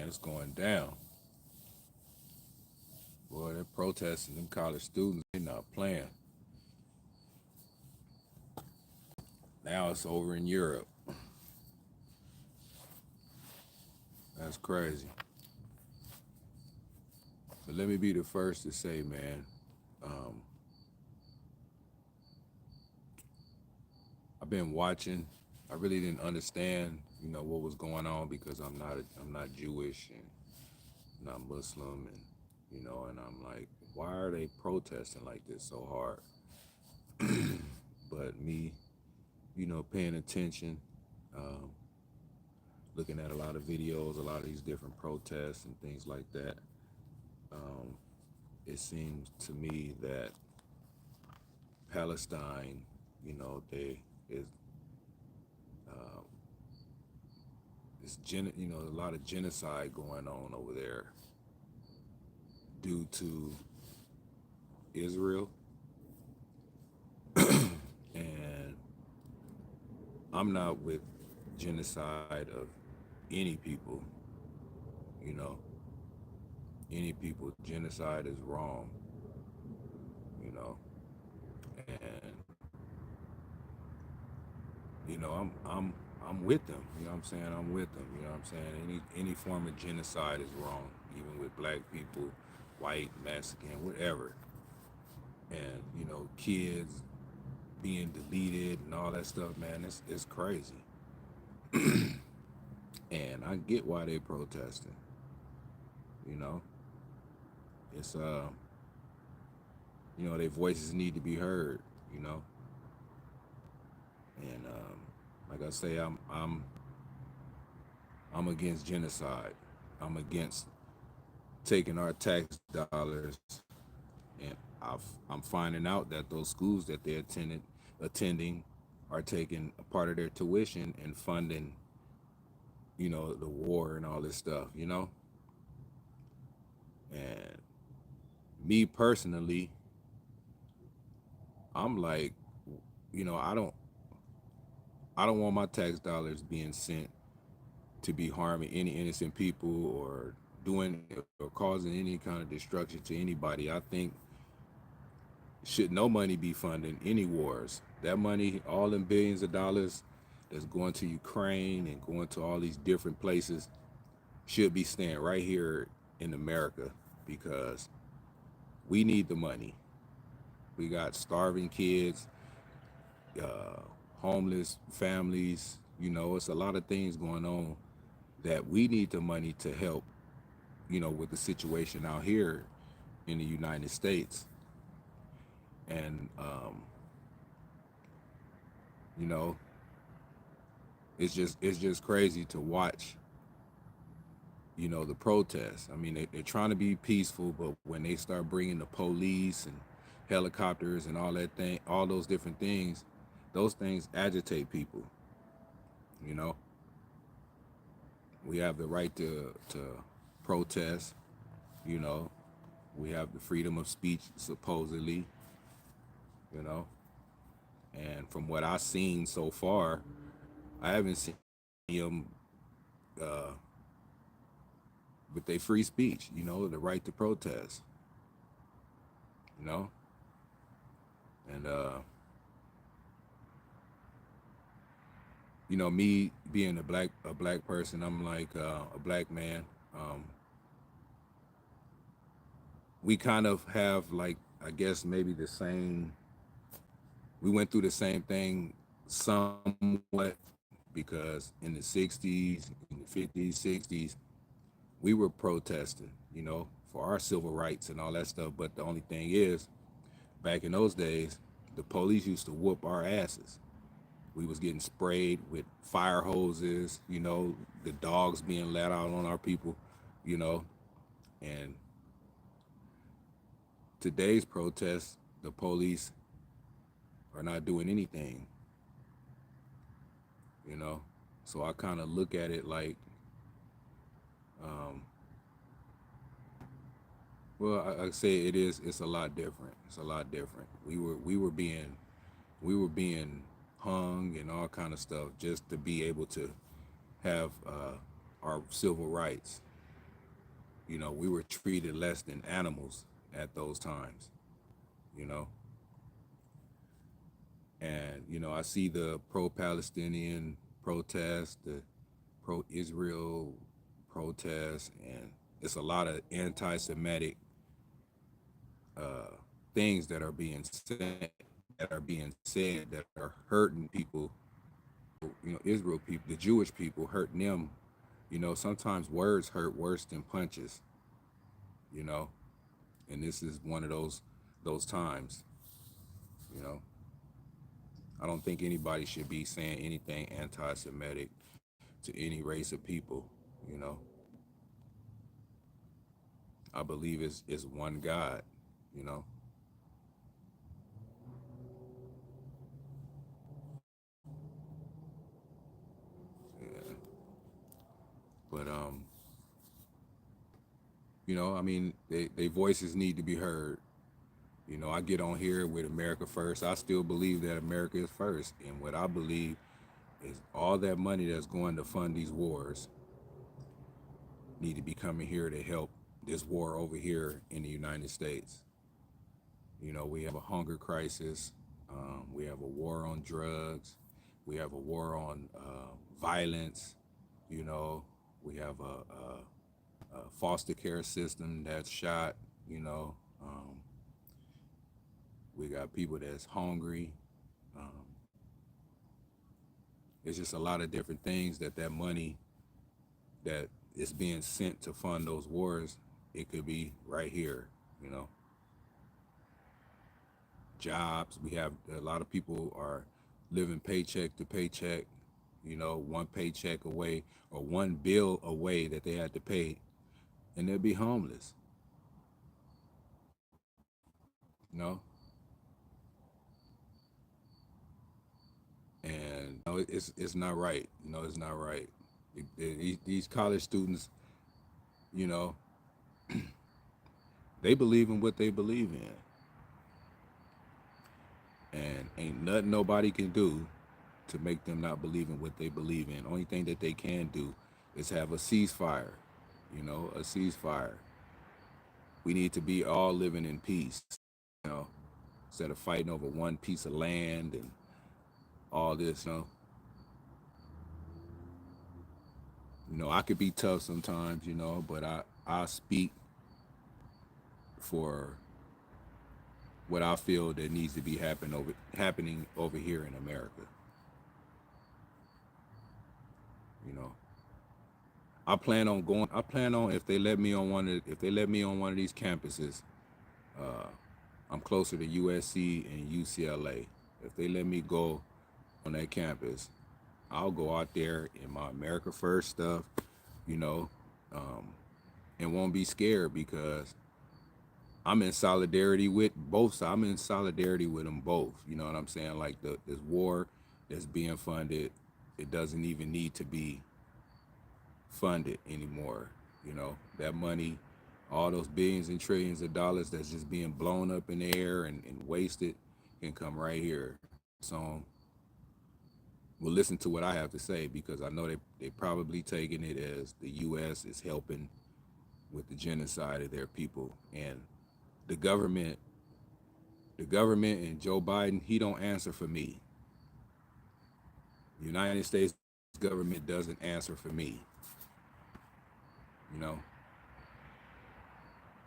it's going down. Boy, they're protesting. Them college students, they not playing. Now it's over in Europe. That's crazy. But let me be the first to say, man, um, I've been watching. I really didn't understand, what was going on because I'm not Jewish and not Muslim, and I'm like, why are they protesting like this so hard? But me, paying attention, um, looking at a lot of videos, a lot of these different protests and things like that, um, it seems to me that Palestine, they is uh, a lot of genocide going on over there due to Israel, and I'm not with genocide of any people, you know, any people. Genocide is wrong, you know, and I'm with them. You know what I'm saying? I'm with them. You know what I'm saying? Any form of genocide is wrong, even with black people, white, Mexican, whatever. And kids being deleted and all that stuff, man, it's crazy. And I get why they protesting. You know, it's their voices need to be heard. You know, and like I say, I'm against genocide. I'm against taking our tax dollars, and I'm finding out that those schools that they're attending are taking a part of their tuition and funding, the war and all this stuff, And me personally, I'm like, you know, I don't I don't want my tax dollars being sent to be harming any innocent people or doing or causing any kind of destruction to anybody. I think should no money be funding any wars. That money, all them billions of dollars that's going to Ukraine and going to all these different places should be staying right here in America because we need the money. We got starving kids, uh, homeless families. It's a lot of things going on that we need the money to help, with the situation out here in the United States. And, you know, it's just crazy to watch, the protests. I mean, they're trying to be peaceful, but when they start bringing the police and helicopters and all that thing, all those different things, those things agitate people. You know, we have the right to protest. You know, we have the freedom of speech supposedly. You know, and from what I've seen so far, I haven't seen them uh, with their free speech. The right to protest. You know, and me being a black person, I'm like a black man. Um, we kind of have like, I guess maybe the same. We went through the same thing somewhat because in the '60s, in the '50s, '60s, we were protesting, for our civil rights and all that stuff. But the only thing is, back in those days, the police used to whoop our asses. We was getting sprayed with fire hoses, the dogs being let out on our people, you know. And today's protests, the police are not doing anything, you know. So I kind of look at it like, um, well, I say it's a lot different. It's a lot different. We were being hung and all kind of stuff just to be able to have our civil rights. We were treated less than animals at those times, you know. And I see the pro-Palestinian protests, the pro-Israel protests, and it's a lot of anti-Semitic things that are being said that are hurting people. Israel people, the Jewish people, hurting them. Sometimes words hurt worse than punches. You know, and this is one of those times. You know, I don't think anybody should be saying anything anti-Semitic to any race of people. You know, I believe it's one God. You know, yeah. But I mean, they voices need to be heard. I get on here with America first. I still believe that America is first, and what I believe is all that money that's going to fund these wars need to be coming here to help this war over here in the United States. We have a hunger crisis. We have a war on drugs. We have a war on violence. You know, we have a foster care system that's shot. You know, we got people that's hungry. Um, it's just a lot of different things that money that is being sent to fund those wars. It could be right here. You know, jobs. We have a lot of people are living paycheck to paycheck. One paycheck away or one bill away that they had to pay, and they'll be homeless. You know, and it's not right. It's not right. These college students, you know, they believe in what they believe in, and ain't nothing nobody can do to make them not believe in what they believe in. Only thing that they can do is have a ceasefire. A ceasefire. We need to be all living in peace. You know, instead of fighting over one piece of land and all this. I could be tough sometimes. But I speak for what I feel that needs to be happening over here in America. You know, I plan on if they let me on one of these campuses. I'm closer to USC and UCLA. If they let me go on that campus, I'll go out there in my America First stuff. You know, um, and won't be scared because I'm in solidarity with both sides. I'm in solidarity with them both. You know what I'm saying? Like this war that's being funded, it doesn't even need to be funded anymore. That money, all those billions and trillions of dollars that's just being blown up in the air and wasted can come right here. So we'll listen to what I have to say because I know they probably taking it as the U.S. is helping with the genocide of their people. And the government, the government and Joe Biden, he don't answer for me. The United States government doesn't answer for me. You know,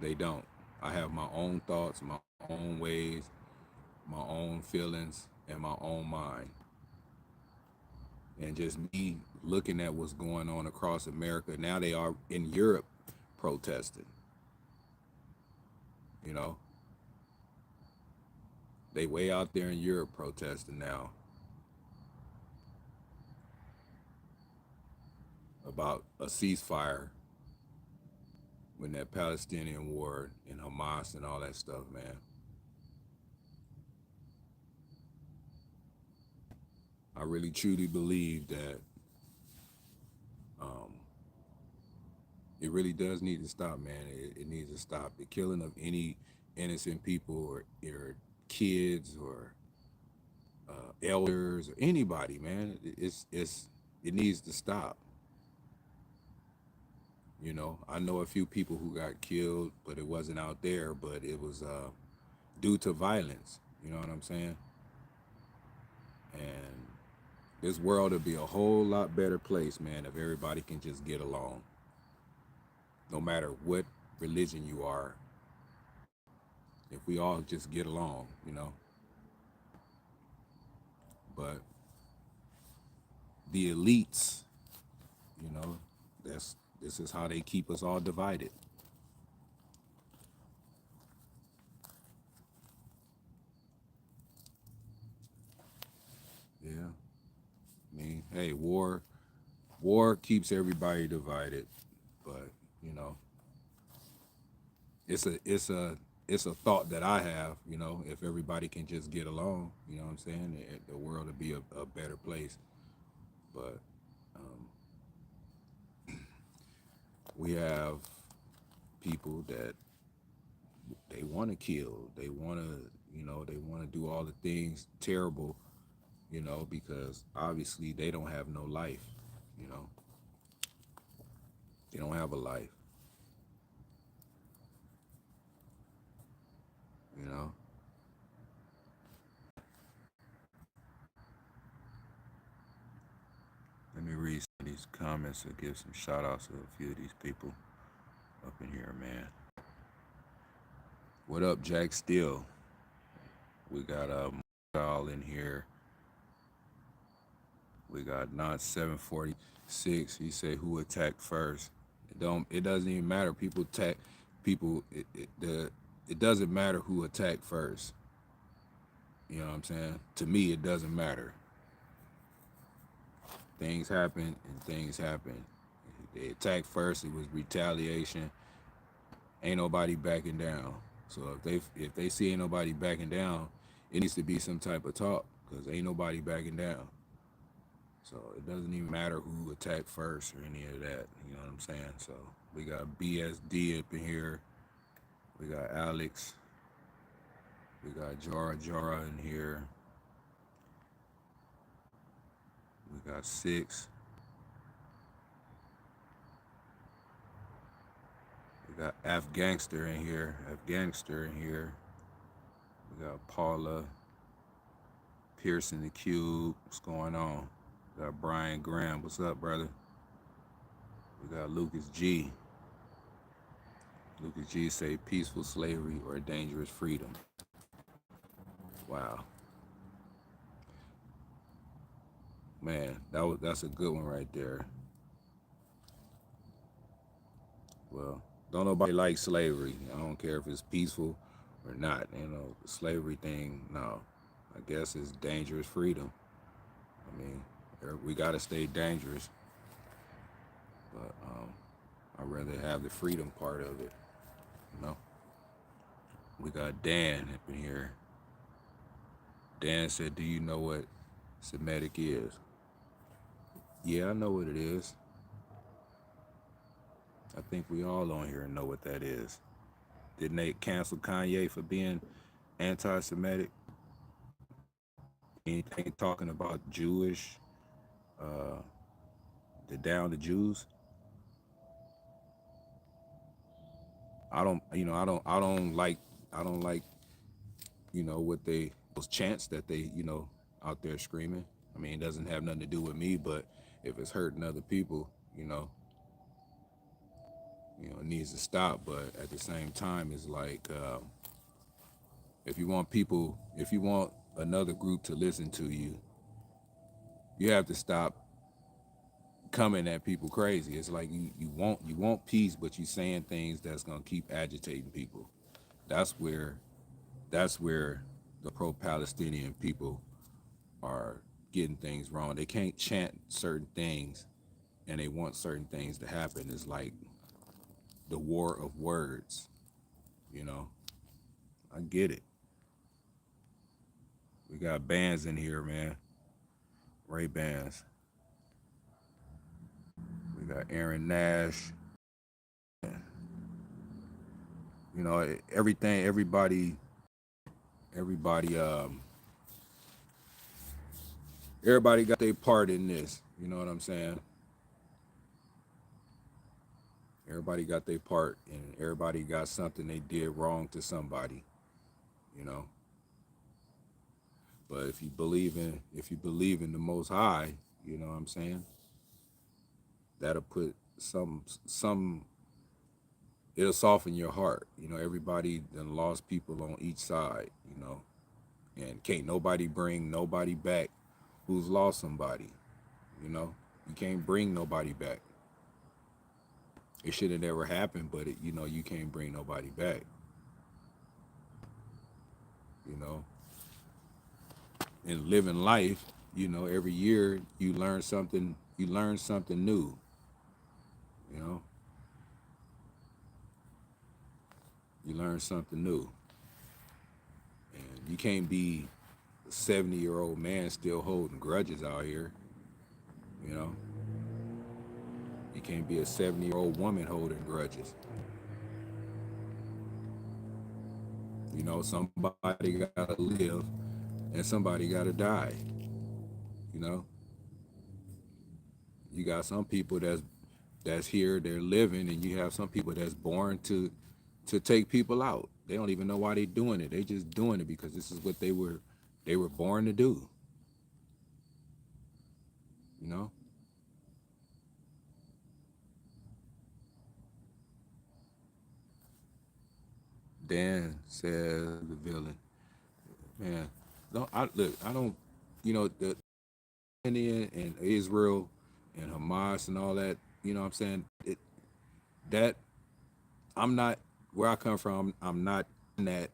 they don't. I have my own thoughts, my own ways, my own feelings, and my own mind. And just me looking at what's going on across America. Now they are in Europe protesting. You know, they way out there in Europe protesting now about a ceasefire when that Palestinian war and Hamas and all that stuff, man. I really truly believe that um, it really does need to stop, man. It needs to stop. The killing of any innocent people or kids or elders or anybody, man. It needs to stop. You know, I know a few people who got killed, but it wasn't out there, but it was due to violence. You know what I'm saying? And this world would be a whole lot better place, man, if everybody can just get along, no matter what religion you are. If we all just get along, you know. But the elites, you know, that's this is how they keep us all divided. Yeah. I mean, hey, war keeps everybody divided, but you know, it's a thought that I have. You know, if everybody can just get along, you know what I'm saying, the world would be a better place. But we have people that they want to kill, they want to, you know, they want to do all the things terrible, you know, because obviously they don't have no life. You know, they don't have a life. You know, let me read some of these comments and give some shout outs to a few of these people up in here, man. What up, Jack Steele? We got all in here. We got not 746. He said who attacked first. It doesn't even matter. People attack people. It doesn't matter who attacked first. You know what I'm saying? To me, it doesn't matter. Things happen and things happen. They attacked first. It was retaliation. Ain't nobody backing down. So if they see ain't nobody backing down, it needs to be some type of talk because ain't nobody backing down. So it doesn't even matter who attacked first or any of that. You know what I'm saying? So we got BSD up in here. We got Alex. We got Jara in here. We got Six. We got Afgangster in here. Afgangster in here. We got Paula. Pearson the Cube. What's going on? We got Brian Graham. What's up, brother? We got Lucas G. Lucas G say peaceful slavery or dangerous freedom. Wow. Man, that's a good one right there. Well, don't nobody like slavery. I don't care if it's peaceful or not. You know, the slavery thing, no. I guess it's dangerous freedom. I mean, we got to stay dangerous, but I'd rather have the freedom part of it, you know? We got Dan up in here. Dan said, do you know what Semitic is? Yeah, I know what it is. I think we all on here know what that is. Didn't they cancel Kanye for being anti-Semitic? Anything talking about Jewish, uh, the down the Jews? I don't like, you know, what those chants that they, you know, out there screaming. I mean, it doesn't have nothing to do with me, but if it's hurting other people, it needs to stop. But at the same time, it's like, if you want another group to listen to you, you have to stop coming at people crazy. It's like you want peace, but you saying things that's gonna keep agitating people. That's where that's where the pro-Palestinian people are getting things wrong. They can't chant certain things and they want certain things to happen. It's like the war of words, you know. I get it. We got bands in here, man. Ray Bands. We got Aaron Nash. You know, everything, everybody, everybody got their part in this. You know what I'm saying? Everybody got their part, and everybody got something they did wrong to somebody, you know. But if you believe in the Most High, you know what I'm saying, that'll put some it'll soften your heart. You know, everybody done lost people on each side, you know, and can't nobody bring nobody back who's lost somebody, you know. You can't bring nobody back. It should have never happened, but you know, you can't bring nobody back, you know. And living life, you know, every year you learn something new, you know. You learn something new. And you can't be a 70-year-old man still holding grudges out here, you know. You can't be a 70-year-old woman holding grudges. You know, somebody gotta live and somebody gotta die. You know, you got some people that's here, they're living, and you have some people that's born to take people out. They don't even know why they're doing it. They just doing it because this is what they were born to do. You know, Dan says the villain. Man, don't I look? I don't. You know the Indian and Israel and Hamas and all that. You know what I'm saying? That I'm not where I come from. I'm not in that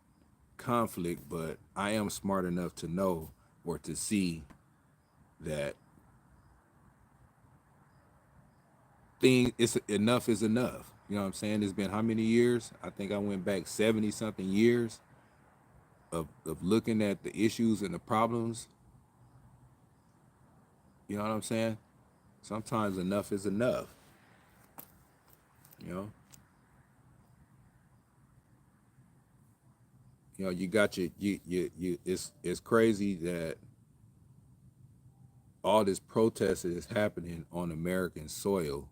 conflict, but I am smart enough to know or to see that thing. It's enough is enough. You know what I'm saying? It's been how many years? I think I went back 70 something years of looking at the issues and the problems. You know what I'm saying? Sometimes enough is enough. You know. You know, you got you it's crazy that all this protest is happening on American soil,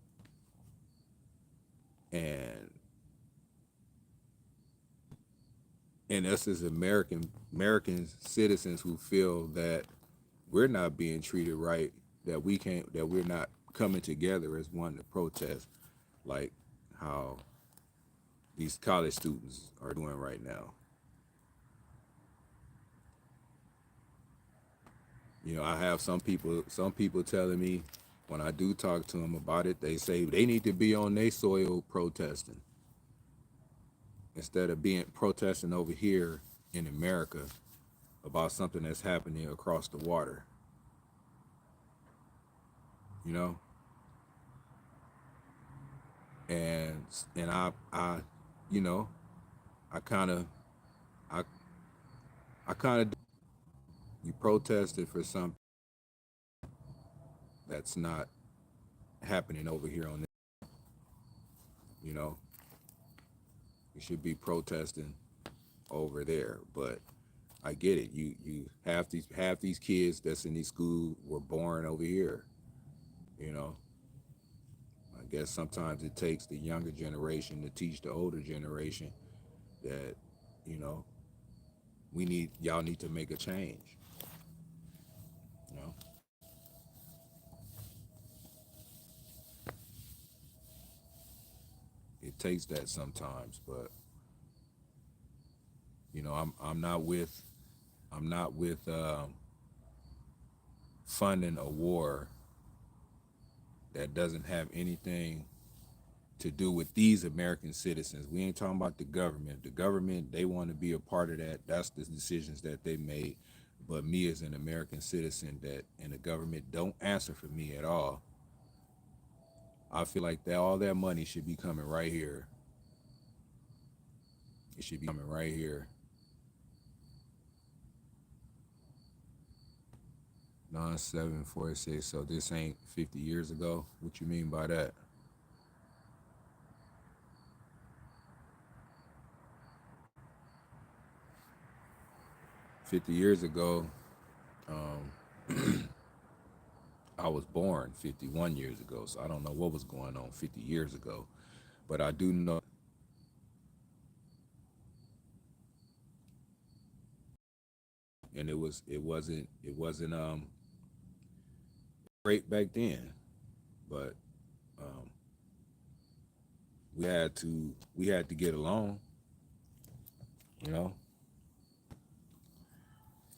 and us as American citizens who feel that we're not being treated right, that we're not coming together as one to protest like how these college students are doing right now. You know, I have some people telling me when I do talk to them about it, they say they need to be on their soil protesting instead of being protesting over here in America about something that's happening across the water. You know, and I you know, I kind of I I kind of you protested for something that's not happening over here on this. You know, you should be protesting over there, but I get it. You half these kids that's in these schools were born over here. You know, I guess sometimes it takes the younger generation to teach the older generation that, you know, y'all need to make a change. You know, it takes that sometimes, but you know, I'm not with funding a war that doesn't have anything to do with these American citizens. We ain't talking about the government. The government, they want to be a part of that. That's the decisions that they made. But me as an American citizen that and the government don't answer for me at all, I feel like that all that money should be coming right here. It should be coming right here. 9746. So this ain't 50 years ago. What you mean by that? 50 years ago, I was born 51 years ago, so I don't know what was going on 50 years ago. But I do know, and it wasn't great back then, but um, we had to get along. You know,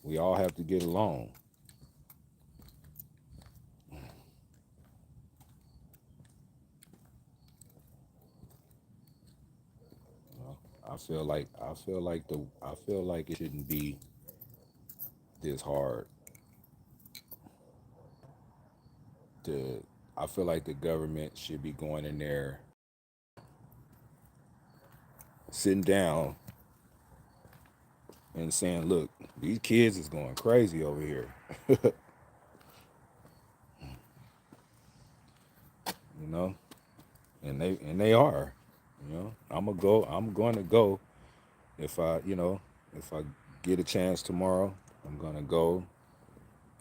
we all have to get along. You know, I feel like it shouldn't be this hard to. I feel like the government should be going in there, sitting down, and saying, "Look, these kids is going crazy over here." You know, and they are. You know, I'm going to go if I get a chance tomorrow. I'm gonna go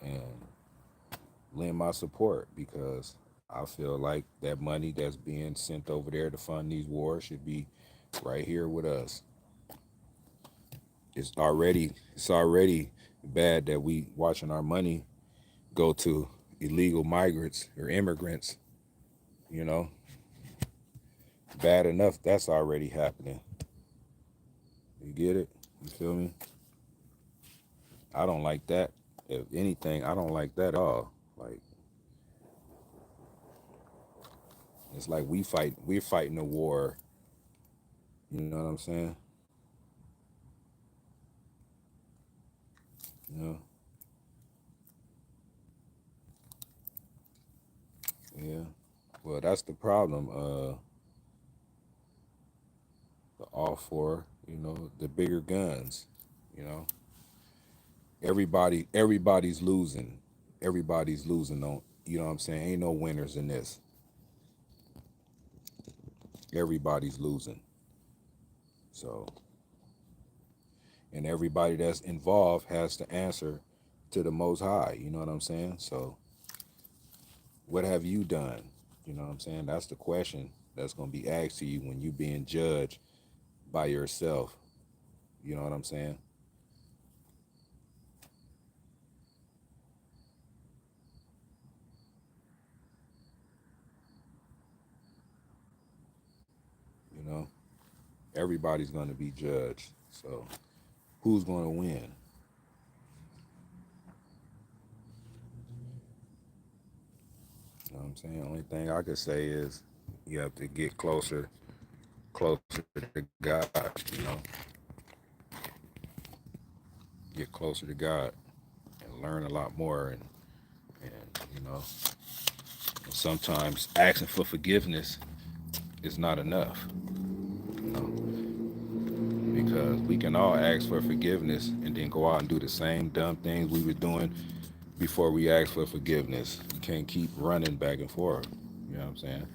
and lend my support because I feel like that money that's being sent over there to fund these wars should be right here with us. It's already bad that we watching our money go to illegal migrants or immigrants. You know, bad enough that's already happening. You get it? You feel me? I don't like that. If anything, I don't like that at all. Like it's like we're fighting a war. You know what I'm saying? You know? Yeah. Well, that's the problem. The all for the bigger guns. You know, everybody's losing. Everybody's losing on. You know what I'm saying? Ain't no winners in this. Everybody's losing. So, and everybody that's involved has to answer to the Most High. You know what I'm saying? So, what have you done? You know what I'm saying? That's the question that's gonna be asked to you when you being judged by yourself. You know what I'm saying? You know, everybody's gonna be judged. So, who's gonna win? You know what I'm saying? Only thing I could say is you have to get closer to God. You know, get closer to God and learn a lot more. And sometimes asking for forgiveness is not enough. You know, because we can all ask for forgiveness and then go out and do the same dumb things we were doing before we ask for forgiveness. You can't keep running back and forth. You know what I'm saying?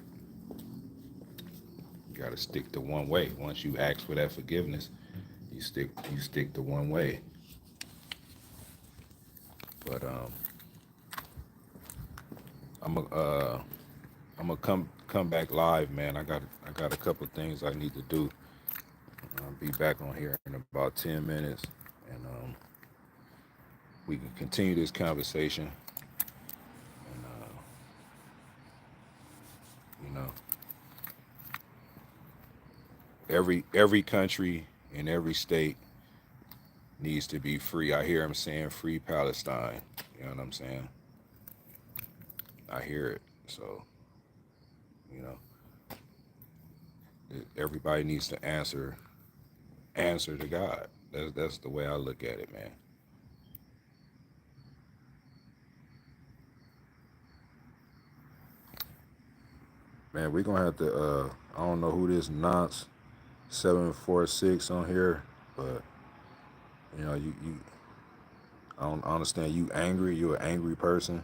You got to stick to one way. Once you ask for that forgiveness, you stick to one way. But I'm a I'm gonna come back live, man. I got a couple of things I need to do. I'll be back on here in about 10 minutes, and we can continue this conversation. And you know, every country and every state needs to be free. I hear him saying free Palestine. You know what I'm saying? I hear it. So, you know, everybody needs to answer to God. That's the way I look at it, man. Man, we're gonna have to I don't know who this nonce 746 on here, but you know, you I don't understand, you angry, you're an angry person.